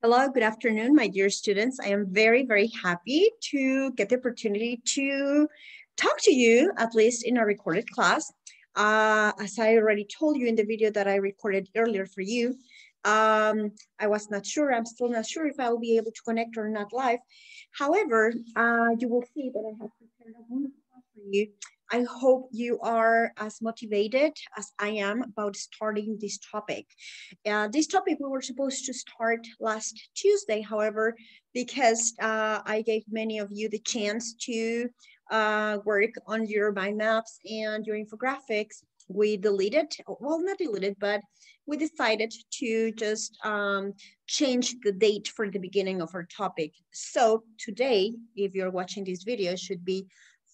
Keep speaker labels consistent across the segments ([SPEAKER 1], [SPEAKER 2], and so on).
[SPEAKER 1] Hello, good afternoon, my dear students. I am very, very happy to get the opportunity to talk to you, at least in a recorded class. As I already told you in the video that I recorded earlier for you, I was not sure, I'm still not sure if I will be able to connect or not live. However, you will see that I have prepared a wonderful class for you. I hope you are as motivated as I am about starting this topic. This topic we were supposed to start last Tuesday, however, because I gave many of you the chance to work on your mind maps and your infographics, we deleted, well, not deleted, but we decided to just change the date for the beginning of our topic. So today, if you're watching this video, should be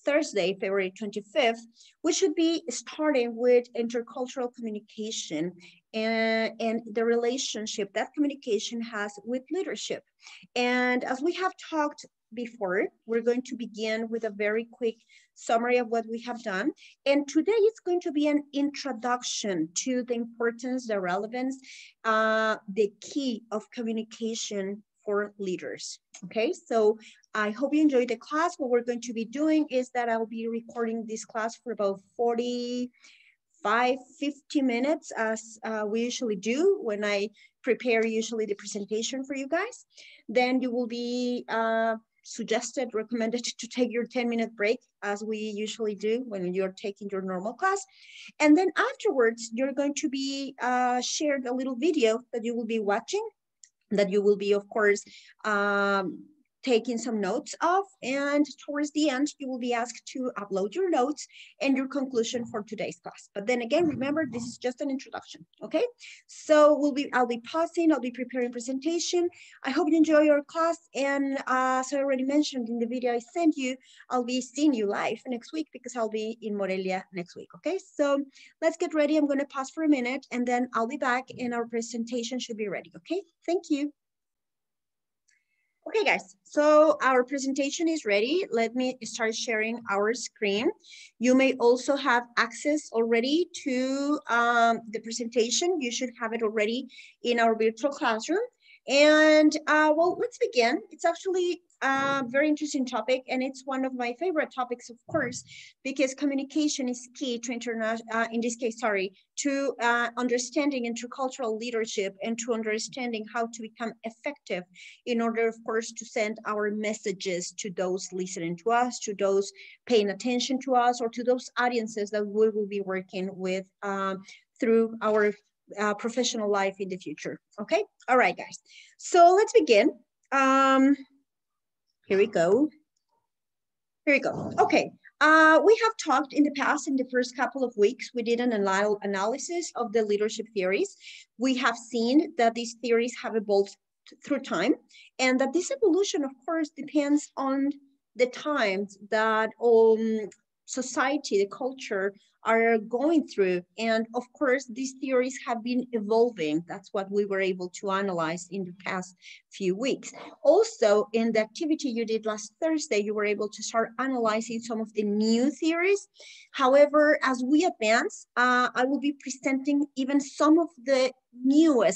[SPEAKER 1] Thursday, February 25th, we should be starting with intercultural communication and the relationship that communication has with leadership. And as we have talked before, we're going to begin with a very quick summary of what we have done. And today it's going to be an introduction to the importance, the relevance, the key of communication for leaders. Okay, so I hope you enjoyed the class. What we're going to be doing is that I'll be recording this class for about 50 minutes, as we usually do when I prepare usually the presentation for you guys. Then you will be recommended to take your 10-minute break, as we usually do when you're taking your normal class. And then afterwards, you're going to be shared a little video that you will be watching, that you will be, of course, taking some notes of, and towards the end, you will be asked to upload your notes and your conclusion for today's class. But then again, remember, this is just an introduction, okay? So I'll be pausing, I'll be preparing presentation. I hope you enjoy your class, and as I already mentioned in the video I sent you, I'll be seeing you live next week because I'll be in Morelia next week, okay? So let's get ready. I'm gonna pause for a minute and then I'll be back and our presentation should be ready, okay? Thank you. Okay, guys, so our presentation is ready. Let me start sharing our screen. You may also have access already to the presentation. You should have it already in our virtual classroom. And well, let's begin. It's actually a very interesting topic, and it's one of my favorite topics, of course, because communication is key to to understanding intercultural leadership and to understanding how to become effective in order, of course, to send our messages to those listening to us, to those paying attention to us, or to those audiences that we will be working with through our professional life in the future. Okay, all right, guys. So let's begin. Here we go. Here we go. Okay. We have talked in the past, in the first couple of weeks, we did an analysis of the leadership theories. We have seen that these theories have evolved through time, and that this evolution, of course, depends on the times that society, the culture are going through. And of course, these theories have been evolving. That's what we were able to analyze in the past few weeks. Also, in the activity you did last Thursday, you were able to start analyzing some of the new theories. However, as we advance, I will be presenting even some of the newer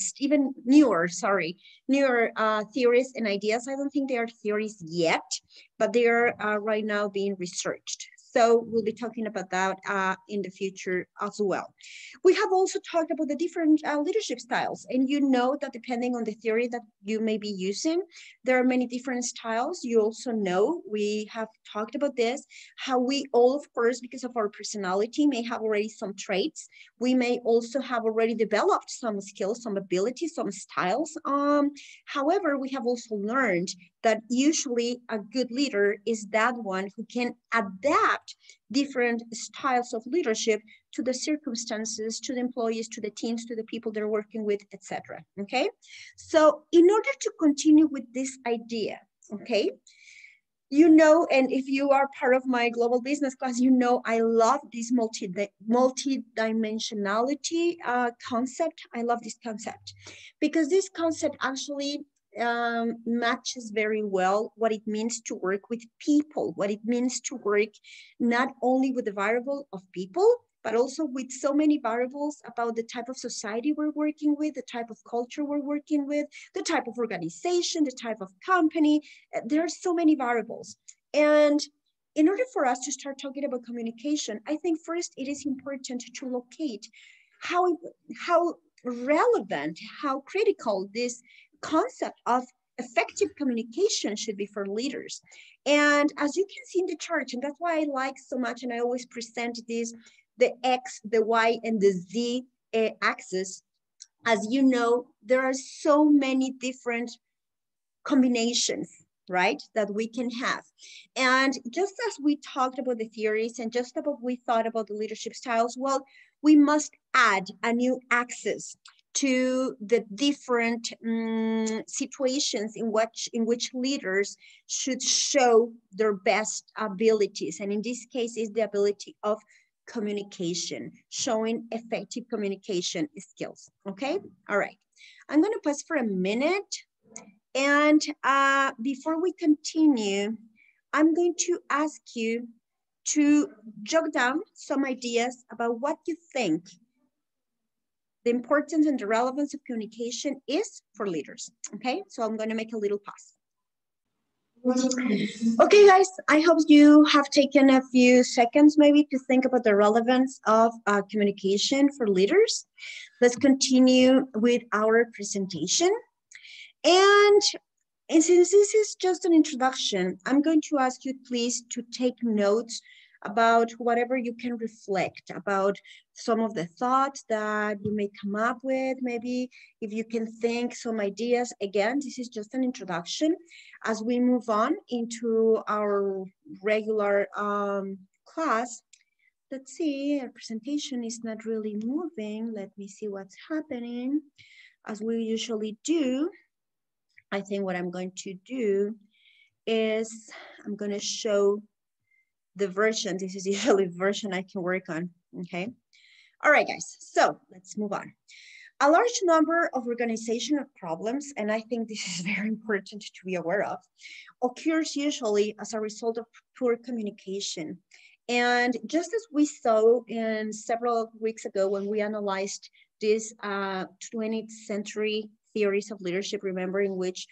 [SPEAKER 1] theories and ideas. I don't think they are theories yet, but they are right now being researched. So we'll be talking about that in the future as well. We have also talked about the different leadership styles, and you know that depending on the theory that you may be using, there are many different styles. You also know, we have talked about this, how we all, of course, because of our personality, may have already some traits. We may also have already developed some skills, some abilities, some styles. However, we have also learned that usually a good leader is that one who can adapt different styles of leadership to the circumstances, to the employees, to the teams, to the people they're working with, etc. Okay, so in order to continue with this idea, okay, you know, and if you are part of my global business class, you know I love this multi-dimensionality concept. I love this concept because this concept actually matches very well what it means to work with people, what it means to work not only with the variable of people, but also with so many variables about the type of society we're working with, the type of culture we're working with, the type of organization, the type of company. There are so many variables. And in order for us to start talking about communication, I think first it is important to locate how relevant, how critical this concept of effective communication should be for leaders. And as you can see in the chart, and that's why I like so much, and I always present this, the X, the Y, and the Z axis. As you know, there are so many different combinations, right, that we can have. And just as we talked about the theories and just about we thought about the leadership styles, well, we must add a new axis to the different situations in which leaders should show their best abilities. And in this case, is the ability of communication, showing effective communication skills. Okay, all right. I'm going to pause for a minute. And before we continue, I'm going to ask you to jot down some ideas about what you think the importance and the relevance of communication is for leaders. Okay, so I'm going to make a little pause. Okay, guys, I hope you have taken a few seconds maybe to think about the relevance of communication for leaders. Let's continue with our presentation. And since this is just an introduction, I'm going to ask you please to take notes about whatever you can reflect about some of the thoughts that you may come up with. Maybe if you can think some ideas. Again, this is just an introduction. As we move on into our regular class, let's see, our presentation is not really moving. Let me see what's happening. As we usually do, I think what I'm going to do is I'm going to show the version. This is usually the version I can work on, okay? All right, guys, so let's move on. A large number of organizational problems, and I think this is very important to be aware of, occurs usually as a result of poor communication. And just as we saw in several weeks ago when we analyzed these 20th century theories of leadership, remember, in which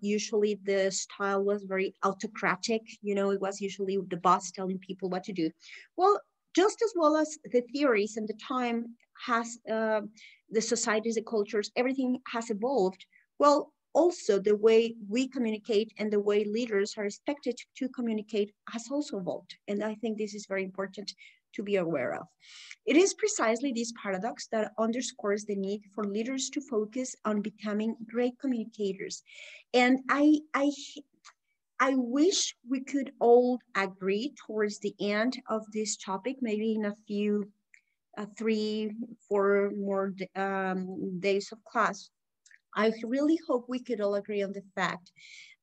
[SPEAKER 1] usually the style was very autocratic, you know, it was usually the boss telling people what to do. Well, just as well as the theories and the time has, the societies, the cultures, everything has evolved. Well, also the way we communicate and the way leaders are expected to communicate has also evolved. And I think this is very important to be aware of. It is precisely this paradox that underscores the need for leaders to focus on becoming great communicators. And I wish we could all agree towards the end of this topic, maybe in a few 3-4 more days of class. I really hope we could all agree on the fact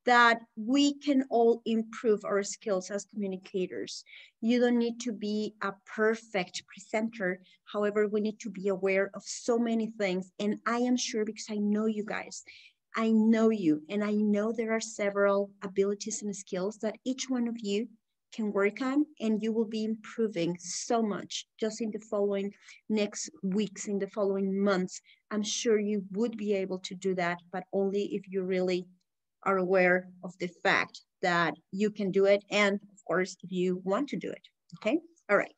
[SPEAKER 1] that we can all improve our skills as communicators. You don't need to be a perfect presenter. However, we need to be aware of so many things. And I am sure, because I know you guys, I know you, and I know there are several abilities and skills that each one of you can work on, and you will be improving so much just in the following next weeks, in the following months. I'm sure you would be able to do that, but only if you really are aware of the fact that you can do it, and of course, if you want to do it, okay? All right.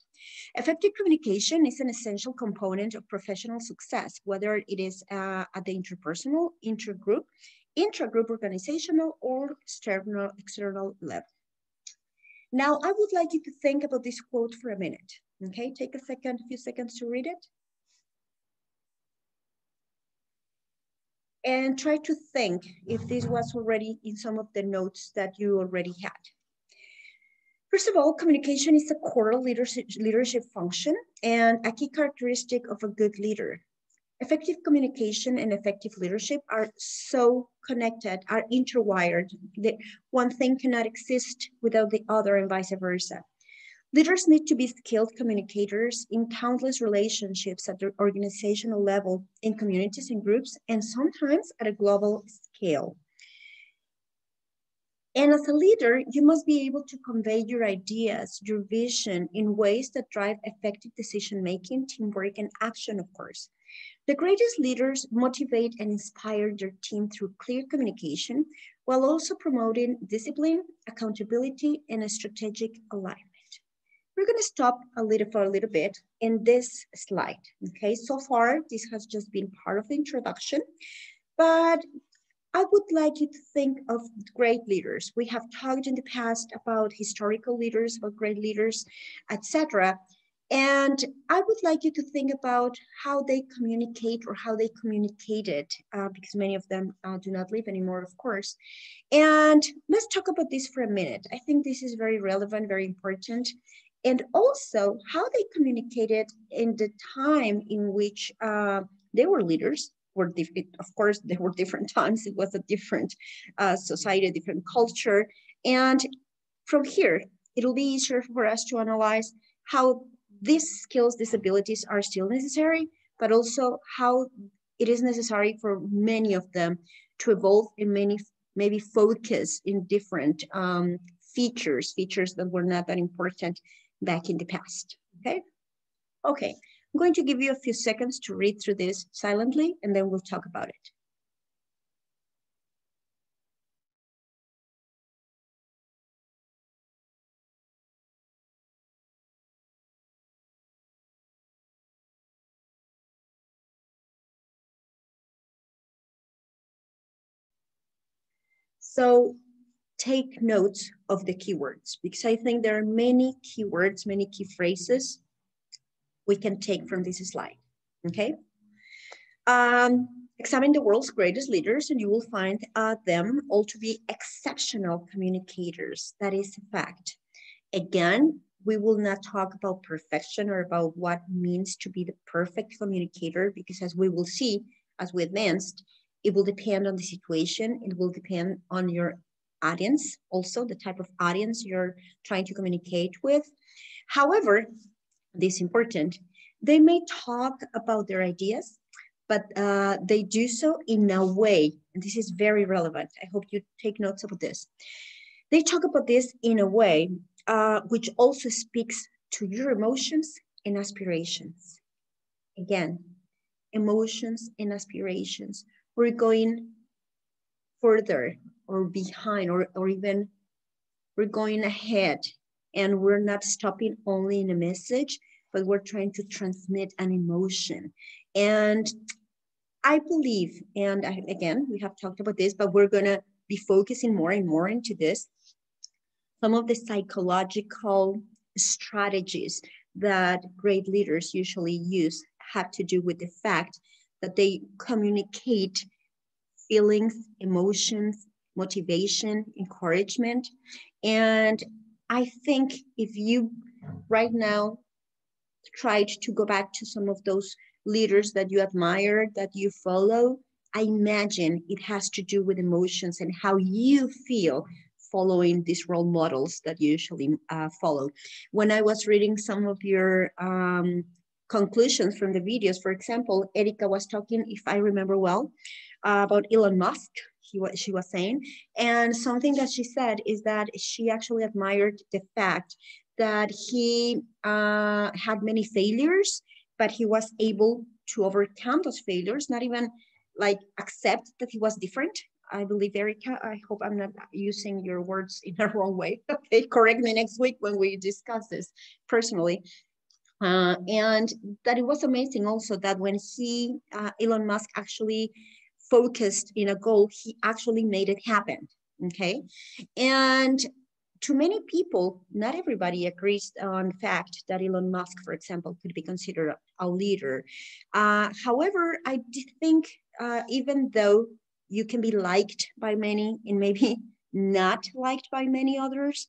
[SPEAKER 1] Effective communication is an essential component of professional success, whether it is at the interpersonal, intergroup, intragroup, organizational, or external level. Now, I would like you to think about this quote for a minute, okay? Take a few seconds to read it. And try to think if this was already in some of the notes that you already had. First of all, communication is a core leadership function and a key characteristic of a good leader. Effective communication and effective leadership are so connected, are interwired, that one thing cannot exist without the other and vice versa. Leaders need to be skilled communicators in countless relationships at the organizational level, in communities and groups, and sometimes at a global scale. And as a leader, you must be able to convey your ideas, your vision in ways that drive effective decision-making, teamwork, and action, of course. The greatest leaders motivate and inspire their team through clear communication, while also promoting discipline, accountability, and a strategic alignment. We're going to stop for a little bit in this slide. Okay, so far, this has just been part of the introduction, but I would like you to think of great leaders. We have talked in the past about historical leaders, about great leaders, etc. And I would like you to think about how they communicate or how they communicated, because many of them do not live anymore, of course. And let's talk about this for a minute. I think this is very relevant, very important. And also how they communicated in the time in which they were leaders. Of course, there were different times. It was a different society, different culture. And from here, it'll be easier for us to analyze how these skills, these abilities are still necessary, but also how it is necessary for many of them to evolve and maybe focus in different features that were not that important back in the past, okay? Okay, I'm going to give you a few seconds to read through this silently, and then we'll talk about it. So take notes of the keywords, because I think there are many keywords, many key phrases we can take from this slide, okay? Examine the world's greatest leaders and you will find them all to be exceptional communicators. That is a fact. Again, we will not talk about perfection or about what it means to be the perfect communicator, because as we will see, as we advanced, it will depend on the situation. It will depend on your audience, also the type of audience you're trying to communicate with. However, this is important. They may talk about their ideas, but they do so in a way, and this is very relevant. I hope you take notes about this. They talk about this in a way which also speaks to your emotions and aspirations. Again, emotions and aspirations. We're going further or behind or even we're going ahead, and we're not stopping only in a message, but we're trying to transmit an emotion. And I believe, and again, we have talked about this, but we're gonna be focusing more and more into this. Some of the psychological strategies that great leaders usually use have to do with the fact that they communicate feelings, emotions, motivation, encouragement. And I think if you right now tried to go back to some of those leaders that you admire, that you follow, I imagine it has to do with emotions and how you feel following these role models that you usually follow. When I was reading some of your conclusions from the videos, for example, Erika was talking, if I remember well, about Elon Musk, she was saying, and something that she said is that she actually admired the fact that he had many failures, but he was able to overcome those failures, not even like accept that he was different. I believe, Erika, I hope I'm not using your words in a wrong way. Okay, correct me next week when we discuss this personally. And that it was amazing also that when Elon Musk actually focused in a goal, he actually made it happen, okay? And to many people, not everybody agrees on the fact that Elon Musk, for example, could be considered a leader. However, I think even though you can be liked by many and maybe not liked by many others,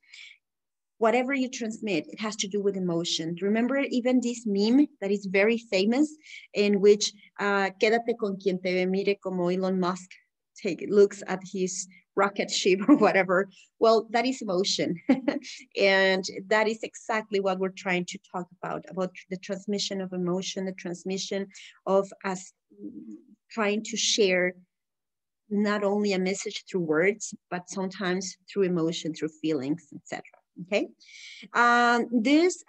[SPEAKER 1] whatever you transmit, it has to do with emotion. Remember even this meme that is very famous in which quédate con quien te mire como Elon Musk looks at his rocket ship or whatever. Well, that is emotion. And that is exactly what we're trying to talk about the transmission of emotion, the transmission of us trying to share not only a message through words, but sometimes through emotion, through feelings, etc. Okay. These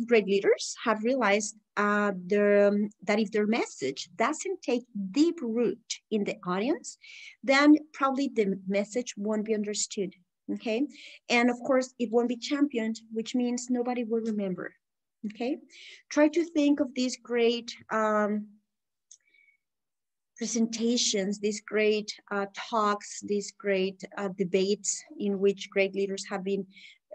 [SPEAKER 1] great leaders have realized that if their message doesn't take deep root in the audience, then probably the message won't be understood. Okay. And of course, it won't be championed, which means nobody will remember. Okay. Try to think of these great presentations, these great talks, these great debates in which great leaders have been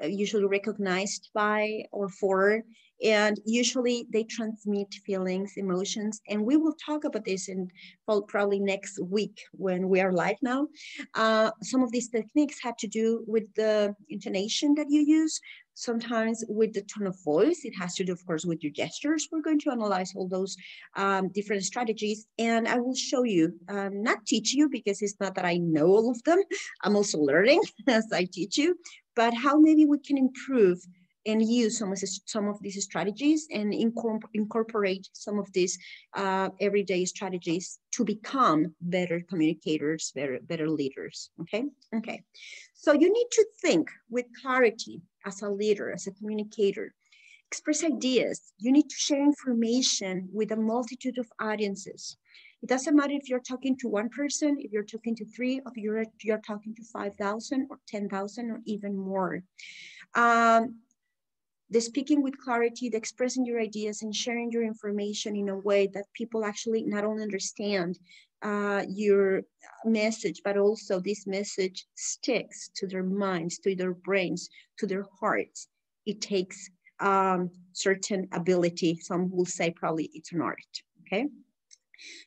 [SPEAKER 1] usually recognized by or for, and usually they transmit feelings, emotions, and we will talk about this in probably next week when we are live now. Some of these techniques had to do with the intonation that you use, sometimes with the tone of voice. It has to do, of course, with your gestures. We're going to analyze all those different strategies, and I will show you, not teach you, because it's not that I know all of them. I'm also learning as I teach you, but how maybe we can improve and use some of these strategies and incorporate some of these everyday strategies to become better communicators, better leaders. Okay. So you need to think with clarity as a leader, as a communicator. Express ideas. You need to share information with a multitude of audiences. It doesn't matter if you're talking to one person, if you're talking to three, or if you're talking to 5,000 or 10,000 or even more. The speaking with clarity, the expressing your ideas and sharing your information in a way that people actually not only understand your message, but also this message sticks to their minds, to their brains, to their hearts. It takes certain ability. Some will say probably it's an art, okay?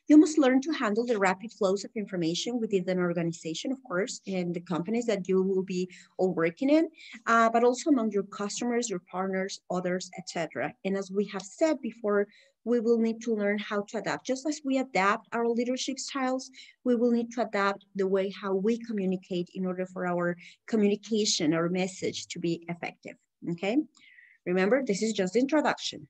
[SPEAKER 1] You must learn to handle the rapid flows of information within an organization, of course, and the companies that you will be all working in, but also among your customers, your partners, others, etc. And as we have said before, we will need to learn how to adapt. Just as we adapt our leadership styles, we will need to adapt the way how we communicate in order for our communication, our message to be effective, okay? Remember, this is just the introduction.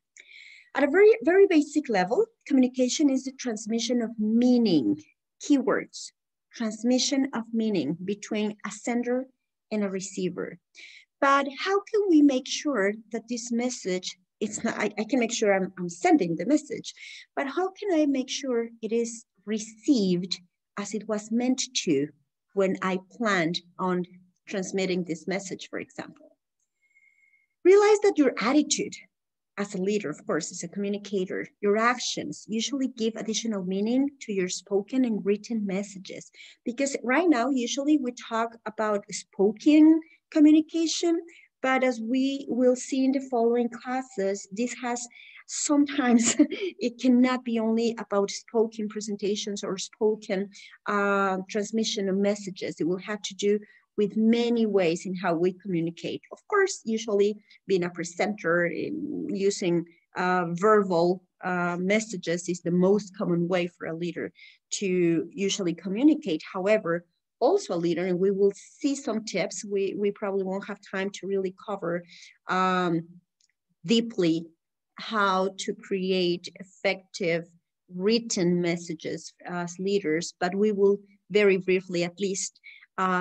[SPEAKER 1] At a very, very basic level, communication is the transmission of meaning, keywords, transmission of meaning between a sender and a receiver. But how can we make sure that this message, it's not, I can make sure I'm sending the message, but how can I make sure it is received as it was meant to when I planned on transmitting this message, for example? Realize that your attitude, as a leader, of course, as a communicator, your actions usually give additional meaning to your spoken and written messages. Because right now, usually we talk about spoken communication, but as we will see in the following classes, this has sometimes, it cannot be only about spoken presentations or spoken transmission of messages. It will have to do with many ways in how we communicate. Of course, usually being a presenter, using verbal messages is the most common way for a leader to usually communicate. However, also a leader, and we will see some tips, we probably won't have time to really cover deeply how to create effective written messages as leaders, but we will very briefly at least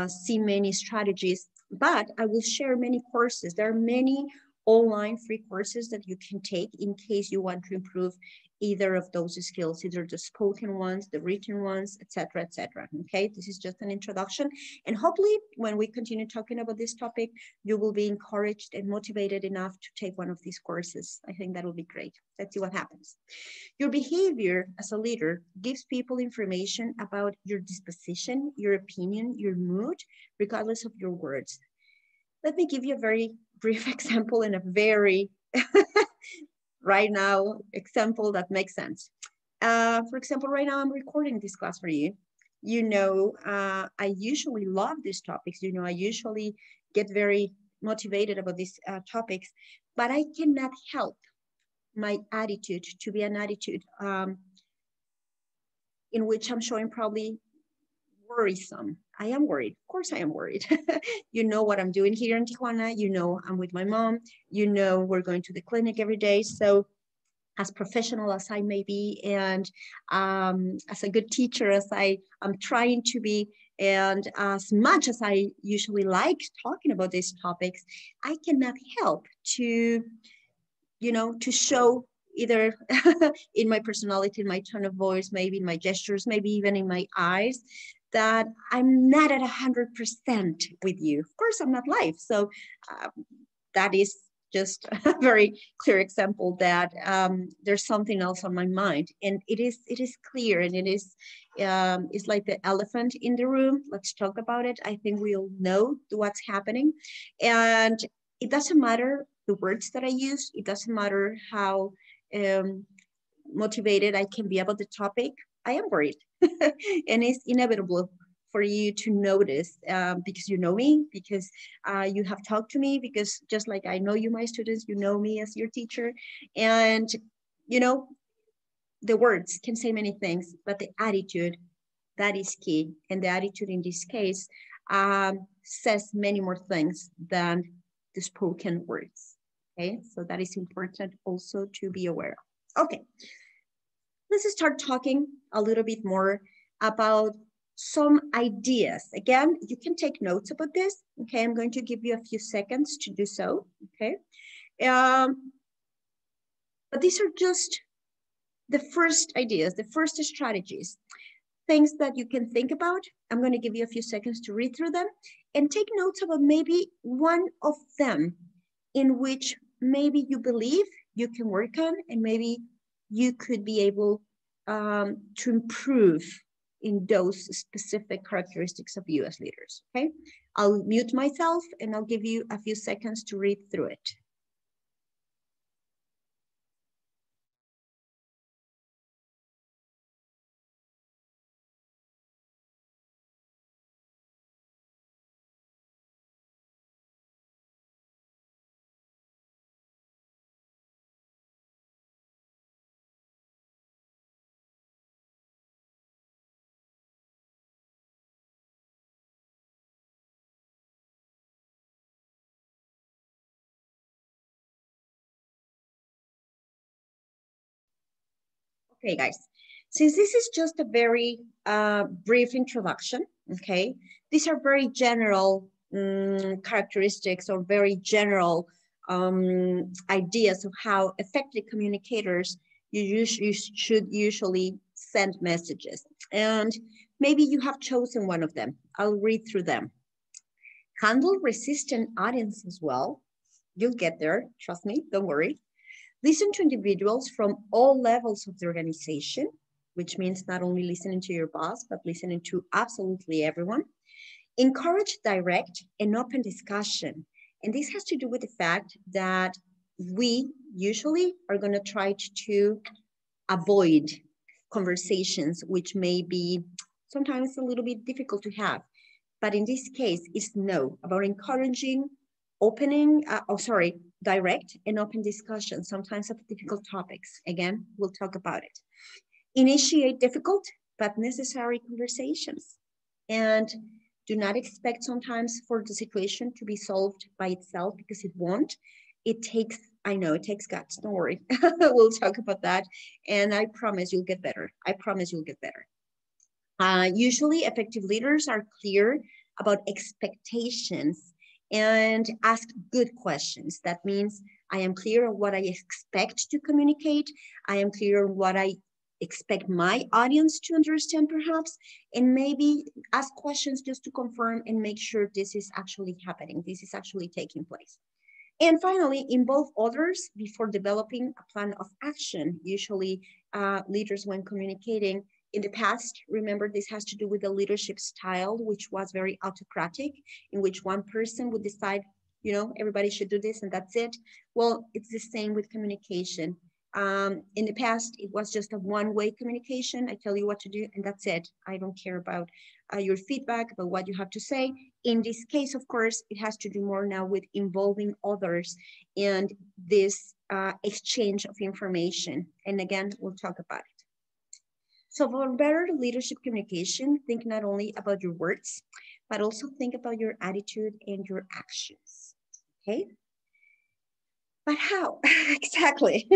[SPEAKER 1] see many strategies, but I will share many courses. There are many online free courses that you can take in case you want to improve either of those skills, either the spoken ones, the written ones, etc., etc. Okay, this is just an introduction. And hopefully when we continue talking about this topic, you will be encouraged and motivated enough to take one of these courses. I think that will be great. Let's see what happens. Your behavior as a leader gives people information about your disposition, your opinion, your mood, regardless of your words. Let me give you a very brief example and a very right now example that makes sense. For example, right now I'm recording this class for you. You know, I usually love these topics. You know, I usually get very motivated about these topics, but I cannot help my attitude to be an attitude in which I'm showing probably worrisome. I am worried. Of course I am worried. You know what I'm doing here in Tijuana. You know I'm with my mom. You know we're going to the clinic every day. So as professional as I may be, and as a good teacher as I am trying to be, and as much as I usually like talking about these topics, I cannot help to, to show either in my personality, in my tone of voice, maybe in my gestures, maybe even in my eyes, that I'm not at 100% with you. Of course, I'm not live. So that is just a very clear example that there's something else on my mind, and it is clear, and it is it's like the elephant in the room. Let's talk about it. I think we all know what's happening, and it doesn't matter the words that I use. It doesn't matter how motivated I can be about the topic. I am worried, and it's inevitable for you to notice because you know me, because you have talked to me, because just like I know you, my students, you know me as your teacher. And, the words can say many things, but the attitude, that is key. And the attitude in this case says many more things than the spoken words. Okay, so that is important also to be aware of. Okay, let's start talking a little bit more about some ideas. Again, you can take notes about this. Okay, I'm going to give you a few seconds to do so. Okay, but these are just the first ideas, the first strategies, things that you can think about. I'm going to give you a few seconds to read through them and take notes about maybe one of them in which maybe you believe you can work on, and maybe you could be able to improve in those specific characteristics of you as leaders, okay? I'll mute myself and I'll give you a few seconds to read through it. Okay, guys, since this is just a very brief introduction, okay, these are very general characteristics or very general ideas of how effective communicators you should usually send messages. And maybe you have chosen one of them. I'll read through them. Handle resistant audiences well. You'll get there, trust me, don't worry. Listen to individuals from all levels of the organization, which means not only listening to your boss, but listening to absolutely everyone. Encourage direct and open discussion. And this has to do with the fact that we usually are going to try to avoid conversations which may be sometimes a little bit difficult to have. But in this case, it's about encouraging direct and open discussion, sometimes of difficult topics. Again, we'll talk about it. Initiate difficult but necessary conversations. And do not expect sometimes for the situation to be solved by itself, because it won't. It takes guts, don't worry. We'll talk about that. And I promise you'll get better. I promise you'll get better. Usually effective leaders are clear about expectations and ask good questions. That means I am clear on what I expect to communicate. I am clear on what I expect my audience to understand perhaps, and maybe ask questions just to confirm and make sure this is actually happening, this is actually taking place. And finally, involve others before developing a plan of action. Usually leaders, when communicating in the past, remember this has to do with the leadership style, which was very autocratic, in which one person would decide, everybody should do this and that's it. Well, it's the same with communication. In the past, it was just a one-way communication. I tell you what to do and that's it. I don't care about your feedback, about what you have to say. In this case, of course, it has to do more now with involving others and this exchange of information. And again, we'll talk about it. So for better leadership communication, think not only about your words, but also think about your attitude and your actions, okay? But how? Exactly.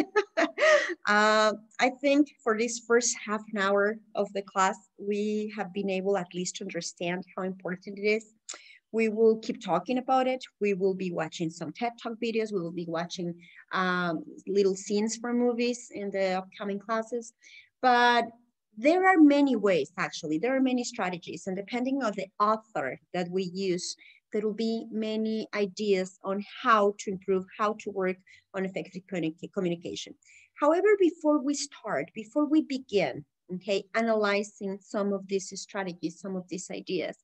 [SPEAKER 1] I think for this first half an hour of the class, we have been able at least to understand how important it is. We will keep talking about it. We will be watching some TED Talk videos. We will be watching little scenes from movies in the upcoming classes. But there are many ways, actually. There are many strategies. And depending on the author that we use, there will be many ideas on how to improve, how to work on effective communication. However, before we start, before we begin, okay, analyzing some of these strategies, some of these ideas,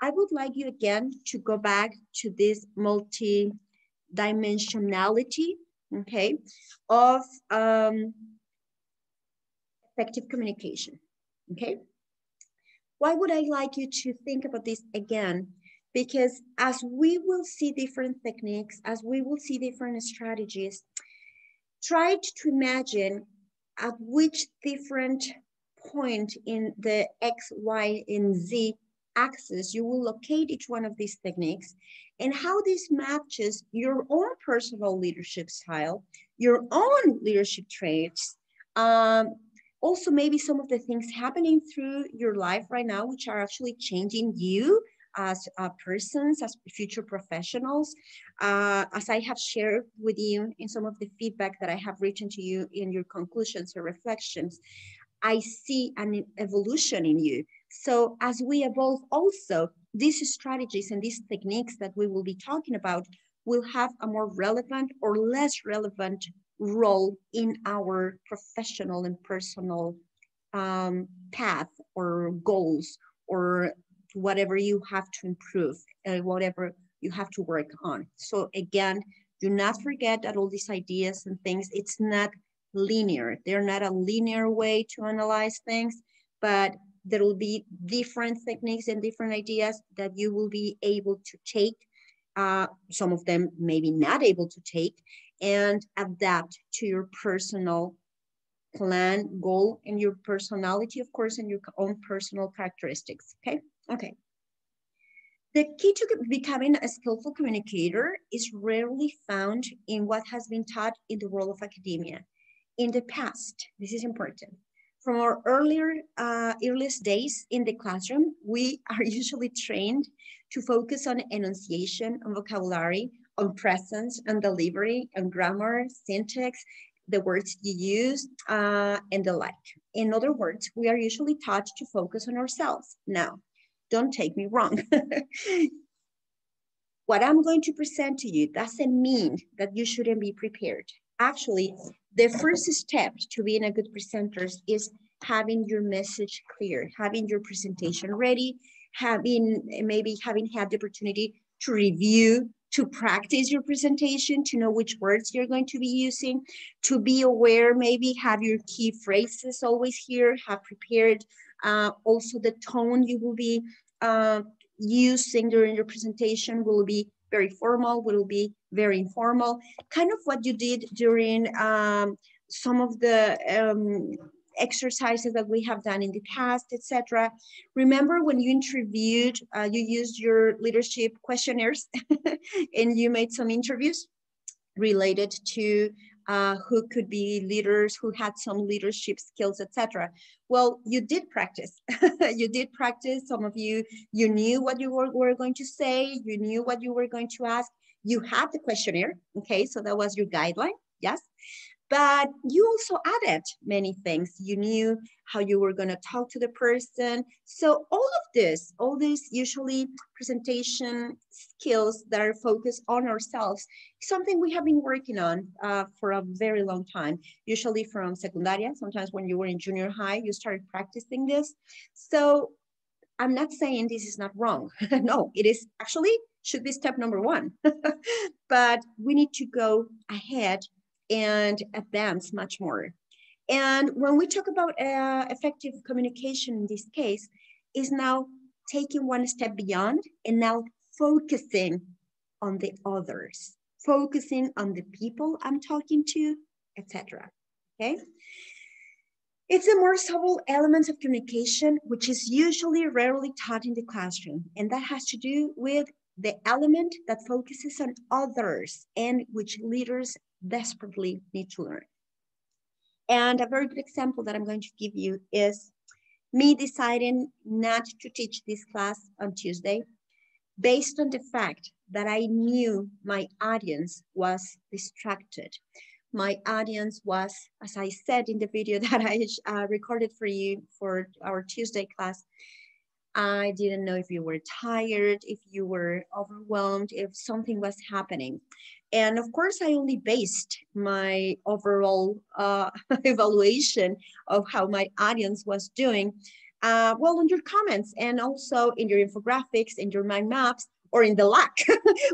[SPEAKER 1] I would like you again to go back to this multi-dimensionality, okay, of effective communication, okay? Why would I like you to think about this again? Because as we will see different techniques, as we will see different strategies, try to imagine at which different point in the X, Y, and Z axis you will locate each one of these techniques and how this matches your own personal leadership style, your own leadership traits, also maybe some of the things happening through your life right now, which are actually changing you as persons, as future professionals. As I have shared with you in some of the feedback that I have written to you in your conclusions or reflections, I see an evolution in you. So as we evolve also, these strategies and these techniques that we will be talking about will have a more relevant or less relevant role in our professional and personal path or goals or whatever you have to improve, whatever you have to work on. So again, do not forget that all these ideas and things, it's not linear. They're not a linear way to analyze things, but there will be different techniques and different ideas that you will be able to take. Some of them maybe not able to take and adapt to your personal plan, goal, and your personality, of course, and your own personal characteristics, okay? Okay. The key to becoming a skillful communicator is rarely found in what has been taught in the world of academia. In the past, this is important. From our earliest days in the classroom, we are usually trained to focus on enunciation, on vocabulary, on presence, on delivery, on grammar, syntax, the words you use, and the like. In other words, we are usually taught to focus on ourselves. Now, don't take me wrong. What I'm going to present to you doesn't mean that you shouldn't be prepared. Actually, the first step to being a good presenter is having your message clear, having your presentation ready, maybe having had the opportunity to review, to practice your presentation, to know which words you're going to be using, to be aware, maybe have your key phrases always here, have prepared also the tone you will be using during your presentation will be very formal, will be very informal, kind of what you did during some of the exercises that we have done in the past, etc. Remember when you interviewed, you used your leadership questionnaires and you made some interviews related to who could be leaders, who had some leadership skills, etc. Well, you did practice. You did practice. Some of you, you knew what you were going to say. You knew what you were going to ask. You had the questionnaire. Okay, so that was your guideline. Yes. But you also added many things. You knew how you were going to talk to the person. So all these usually presentation skills that are focused on ourselves, something we have been working on for a very long time, usually from secundaria. Sometimes when you were in junior high, you started practicing this. So I'm not saying this is not wrong. No, it is actually should be step number one. But we need to go ahead and advance much more. And when we talk about effective communication in this case, is now taking one step beyond and now focusing on the others, focusing on the people I'm talking to, etc. Okay? It's a more subtle element of communication, which is usually rarely taught in the classroom. And that has to do with the element that focuses on others and which leaders desperately need to learn. And a very good example that I'm going to give you is me deciding not to teach this class on Tuesday based on the fact that I knew my audience was distracted. My audience was, as I said in the video that I recorded for you for our Tuesday class, I didn't know if you were tired, if you were overwhelmed, if something was happening. And of course, I only based my overall evaluation of how my audience was doing, well, on your comments and also in your infographics, in your mind maps, or in the lack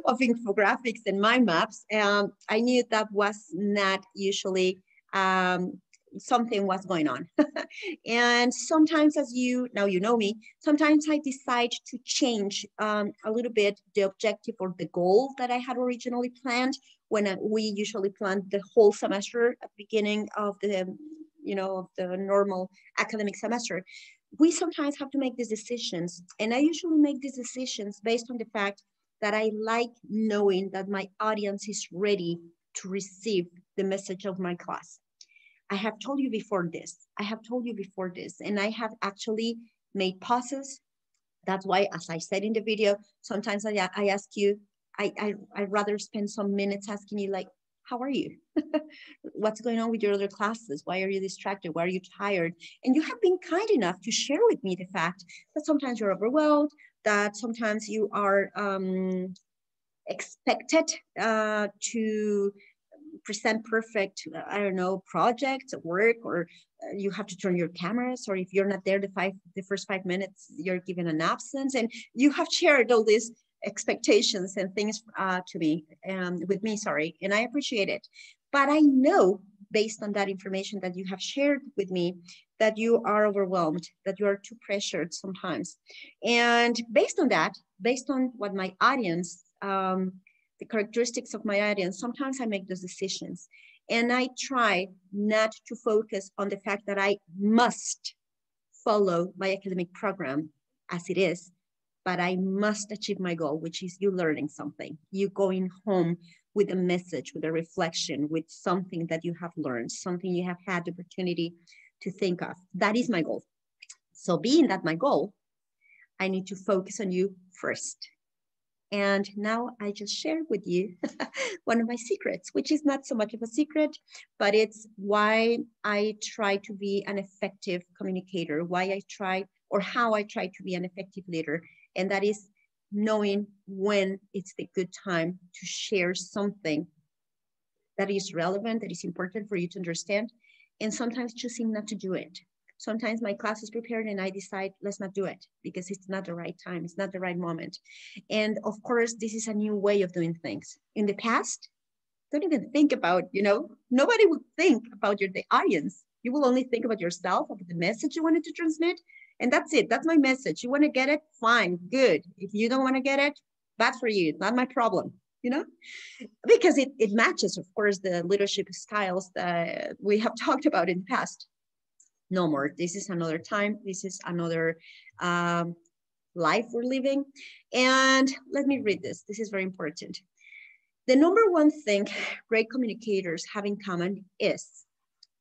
[SPEAKER 1] of infographics and mind maps. I knew that was not usually something was going on. And sometimes, as now you know me, sometimes I decide to change a little bit the objective or the goal that I had originally planned when we usually plan the whole semester at the beginning of the, of the normal academic semester. We sometimes have to make these decisions. And I usually make these decisions based on the fact that I like knowing that my audience is ready to receive the message of my class. I have told you before this. And I have actually made pauses. That's why, as I said in the video, sometimes I ask you, I'd rather spend some minutes asking you, like, how are you? What's going on with your other classes? Why are you distracted? Why are you tired? And you have been kind enough to share with me the fact that sometimes you're overwhelmed, that sometimes you are expected to present perfect, I don't know, projects at work, or you have to turn your cameras, or if you're not there the first 5 minutes, you're given an absence. And you have shared all these expectations and things with me, and I appreciate it. But I know, based on that information that you have shared with me, that you are overwhelmed, that you are too pressured sometimes. And based on that, based on what my audience, the characteristics of my audience, sometimes I make those decisions. And I try not to focus on the fact that I must follow my academic program as it is, but I must achieve my goal, which is you learning something, you going home with a message, with a reflection, with something that you have learned, something you have had the opportunity to think of. That is my goal. So being that my goal, I need to focus on you first. And now I just shared with you one of my secrets, which is not so much of a secret, but it's why I try to be an effective communicator, why I try, or how I try to be an effective leader. And that is knowing when it's the good time to share something that is relevant, that is important for you to understand, and sometimes choosing not to do it. Sometimes my class is prepared and I decide, let's not do it because it's not the right time. It's not the right moment. And of course, this is a new way of doing things. In the past, don't even think about, nobody would think about the audience. You will only think about yourself, about the message you wanted to transmit. And that's it. That's my message. You want to get it? Fine, good. If you don't want to get it, bad for you. It's not my problem, because it matches, of course, the leadership styles that we have talked about in the past. No more. This is another time. This is another life we're living. And let me read this. This is very important. The number one thing great communicators have in common is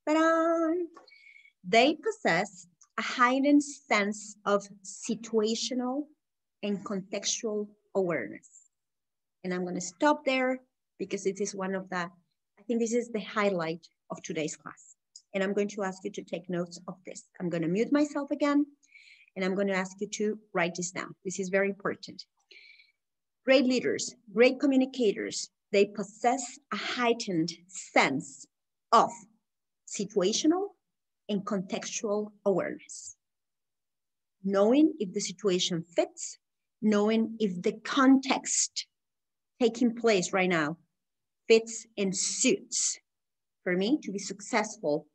[SPEAKER 1] that they possess a heightened sense of situational and contextual awareness. And I'm going to stop there because it is one of the, I think this is the highlight of today's class. And I'm going to ask you to take notes of this. I'm going to mute myself again, and I'm going to ask you to write this down. This is very important. Great leaders, great communicators, they possess a heightened sense of situational and contextual awareness. Knowing if the situation fits, knowing if the context taking place right now fits and suits for me to be successful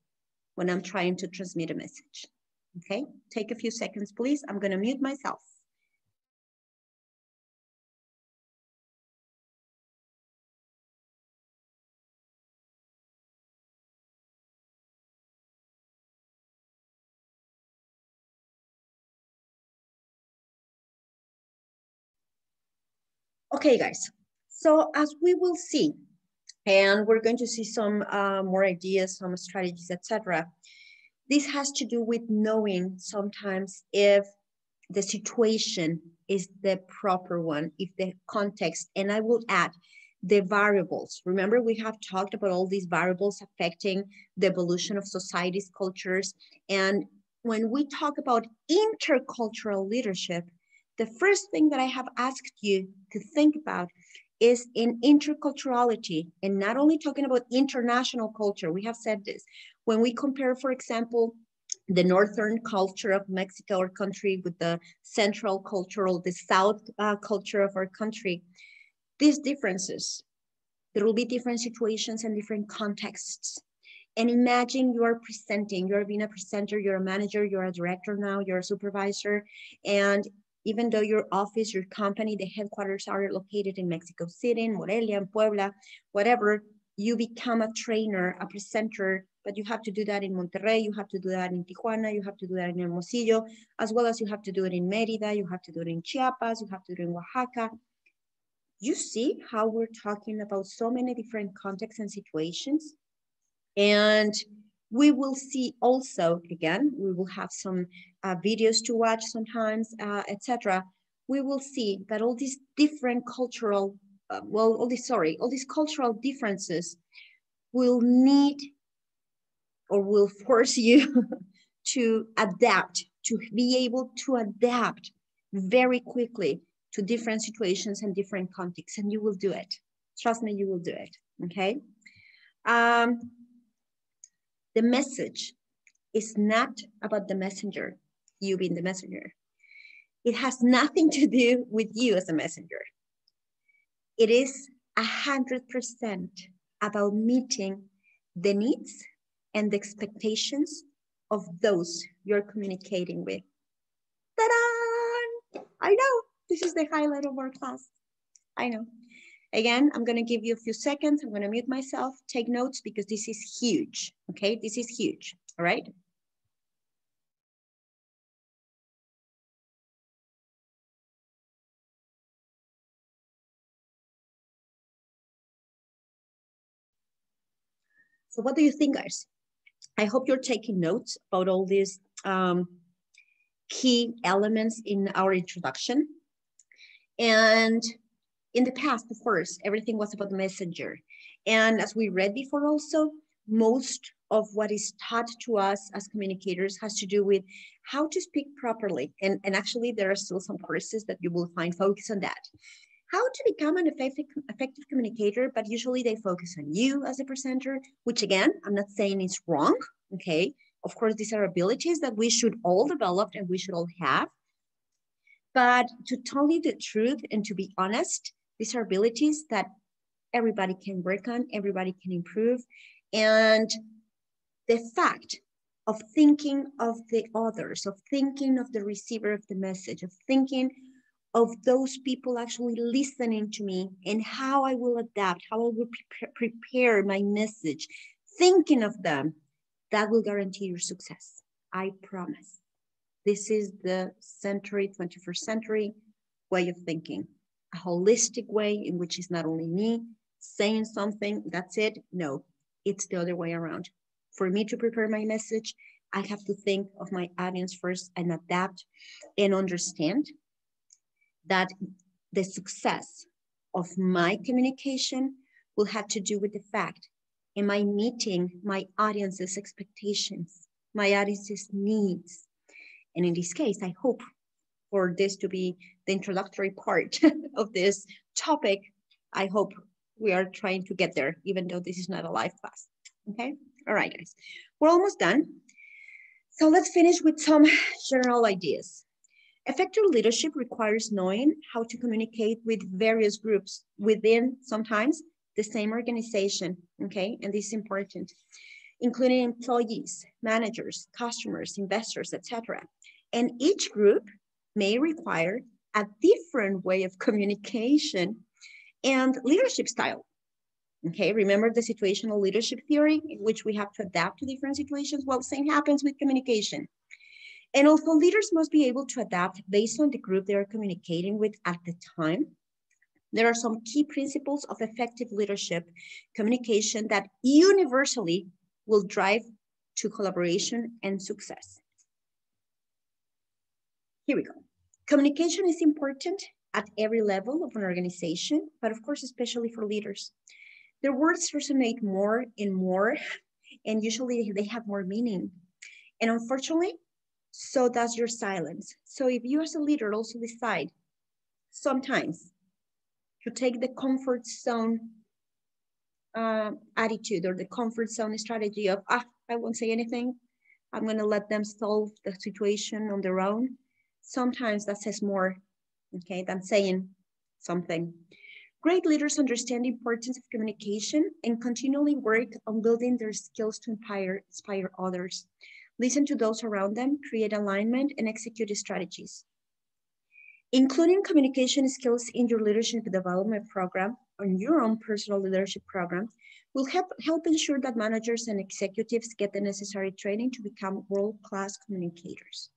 [SPEAKER 1] when I'm trying to transmit a message. Okay, take a few seconds, please. I'm going to mute myself. Okay, guys. So as we will see, And we're going to see some more ideas, some strategies, etc. This has to do with knowing sometimes if the situation is the proper one, if the context, and I will add the variables. Remember, we have talked about all these variables affecting the evolution of societies, cultures, and when we talk about intercultural leadership, the first thing that I have asked you to think about is in interculturality, and not only talking about international culture. We have said this. When we compare, for example, the northern culture of Mexico, our country, with the central cultural, the south culture of our country, these differences, there will be different situations and different contexts. And imagine you are presenting, you're being a presenter, you're a manager, you're a director now, you're a supervisor, and even though your office, your company, the headquarters are located in Mexico City, in Morelia, in Puebla, whatever, you become a trainer, a presenter, but you have to do that in Monterrey, you have to do that in Tijuana, you have to do that in Hermosillo, as well as you have to do it in Mérida, you have to do it in Chiapas, you have to do it in Oaxaca. You see how we're talking about so many different contexts and situations? And we will see also, again, we will have some videos to watch sometimes, etc. We will see that all these different cultural, all these cultural differences will need or will force you to adapt, to be able to adapt very quickly to different situations and different contexts, and you will do it. Trust me, you will do it, okay? The message is not about the messenger, you being the messenger. It has nothing to do with you as a messenger. It is 100% about meeting the needs and the expectations of those you're communicating with. Ta-da! I know, this is the highlight of our class. I know. Again, I'm gonna give you a few seconds. I'm gonna mute myself, take notes because this is huge, okay? This is huge, all right? So what do you think, guys? I hope you're taking notes about all these key elements in our introduction. And in the past, of course, everything was about the messenger. And as we read before also, most of what is taught to us as communicators has to do with how to speak properly. And actually, there are still some courses that you will find focus on that. How to become an effective communicator, but usually they focus on you as a presenter, which again, I'm not saying it's wrong, okay? Of course, these are abilities that we should all develop and we should all have. But to tell you the truth and to be honest, these are abilities that everybody can work on, everybody can improve. And the fact of thinking of the others, of thinking of the receiver of the message, of thinking of those people actually listening to me and how I will adapt, how I will prepare my message, thinking of them, that will guarantee your success. I promise. This is the 21st century way of thinking, a holistic way in which it's not only me saying something, that's it. No, it's the other way around. For me to prepare my message, I have to think of my audience first and adapt and understand that the success of my communication will have to do with the fact, am I meeting my audience's expectations, my audience's needs? And in this case, I hope for this to be the introductory part of this topic. I hope we are trying to get there, even though this is not a live class, okay? All right, guys, we're almost done. So let's finish with some general ideas. Effective leadership requires knowing how to communicate with various groups within sometimes the same organization, okay? And this is important, including employees, managers, customers, investors, etc. And each group may require a different way of communication and leadership style. Okay, remember the situational leadership theory in which we have to adapt to different situations? Well, same happens with communication. And also leaders must be able to adapt based on the group they are communicating with at the time. There are some key principles of effective leadership communication that universally will drive to collaboration and success. Here we go. Communication is important at every level of an organization, but of course, especially for leaders. Their words resonate more and more, and usually they have more meaning. And unfortunately, so does your silence. So if you as a leader also decide sometimes to take the comfort zone attitude or the comfort zone strategy of, I won't say anything, I'm gonna let them solve the situation on their own. Sometimes that says more, okay, than saying something. Great leaders understand the importance of communication and continually work on building their skills to inspire others. Listen to those around them, create alignment, and execute strategies. Including communication skills in your leadership development program or your own personal leadership program will help ensure that managers and executives get the necessary training to become world-class communicators.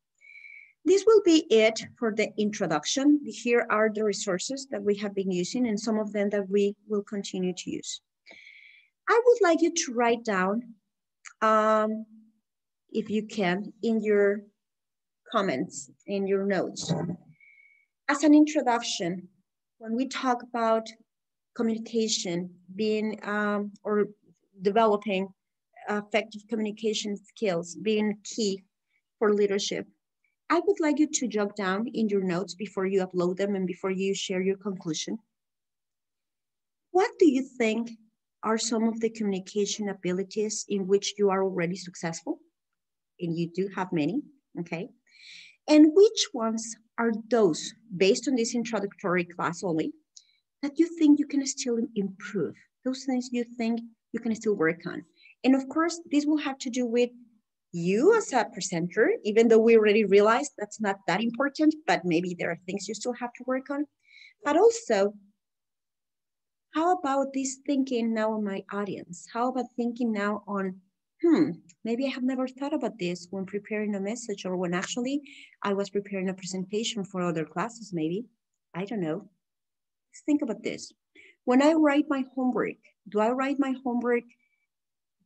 [SPEAKER 1] This will be it for the introduction. Here are the resources that we have been using and some of them that we will continue to use. I would like you to write down, if you can, in your comments, in your notes. As an introduction, when we talk about communication being or developing effective communication skills being key for leadership, I would like you to jot down in your notes before you upload them and before you share your conclusion. What do you think are some of the communication abilities in which you are already successful? And you do have many, okay? And which ones are those, based on this introductory class only, that you think you can still improve? Those things you think you can still work on. And of course, this will have to do with you as a presenter, even though we already realized that's not that important, but maybe there are things you still have to work on. But also, how about this thinking now on my audience? How about thinking now on, maybe I have never thought about this when preparing a message or when actually I was preparing a presentation for other classes, maybe. I don't know. Let's think about this. When I write my homework, do I write my homework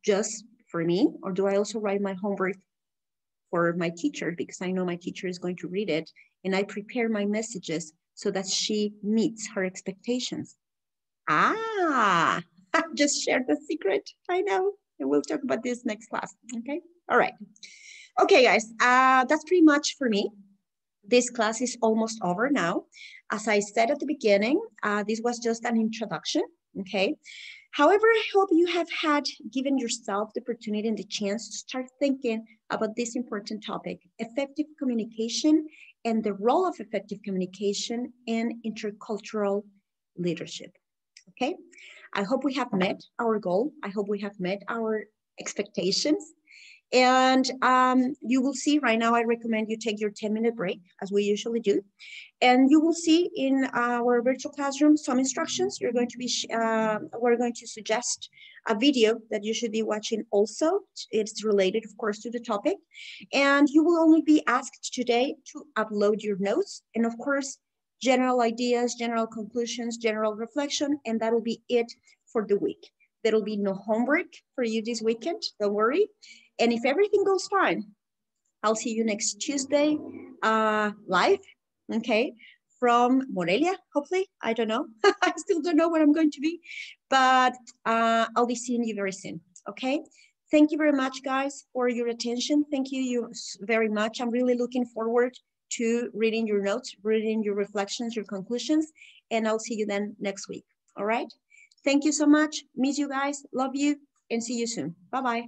[SPEAKER 1] just for me, or do I also write my homework for my teacher because I know my teacher is going to read it, and I prepare my messages so that she meets her expectations? I just shared the secret, I know. And we'll talk about this next class, okay? All right. Okay, guys, that's pretty much for me. This class is almost over now. As I said at the beginning, this was just an introduction, okay? However, I hope you have given yourself the opportunity and the chance to start thinking about this important topic, effective communication and the role of effective communication in intercultural leadership, okay? I hope we have met our goal. I hope we have met our expectations. And you will see right now, I recommend you take your 10-minute break as we usually do. And you will see in our virtual classroom some instructions. We're going to suggest a video that you should be watching also. It's related, of course, to the topic. And you will only be asked today to upload your notes. And of course, general ideas, general conclusions, general reflection, and that'll be it for the week. There'll be no homework for you this weekend, don't worry. And if everything goes fine, I'll see you next Tuesday live, okay, from Morelia, hopefully. I don't know. I still don't know where I'm going to be, but I'll be seeing you very soon, okay? Thank you very much, guys, for your attention. Thank you very much. I'm really looking forward to reading your notes, reading your reflections, your conclusions, and I'll see you then next week, all right? Thank you so much. Miss you guys, love you, and see you soon. Bye-bye.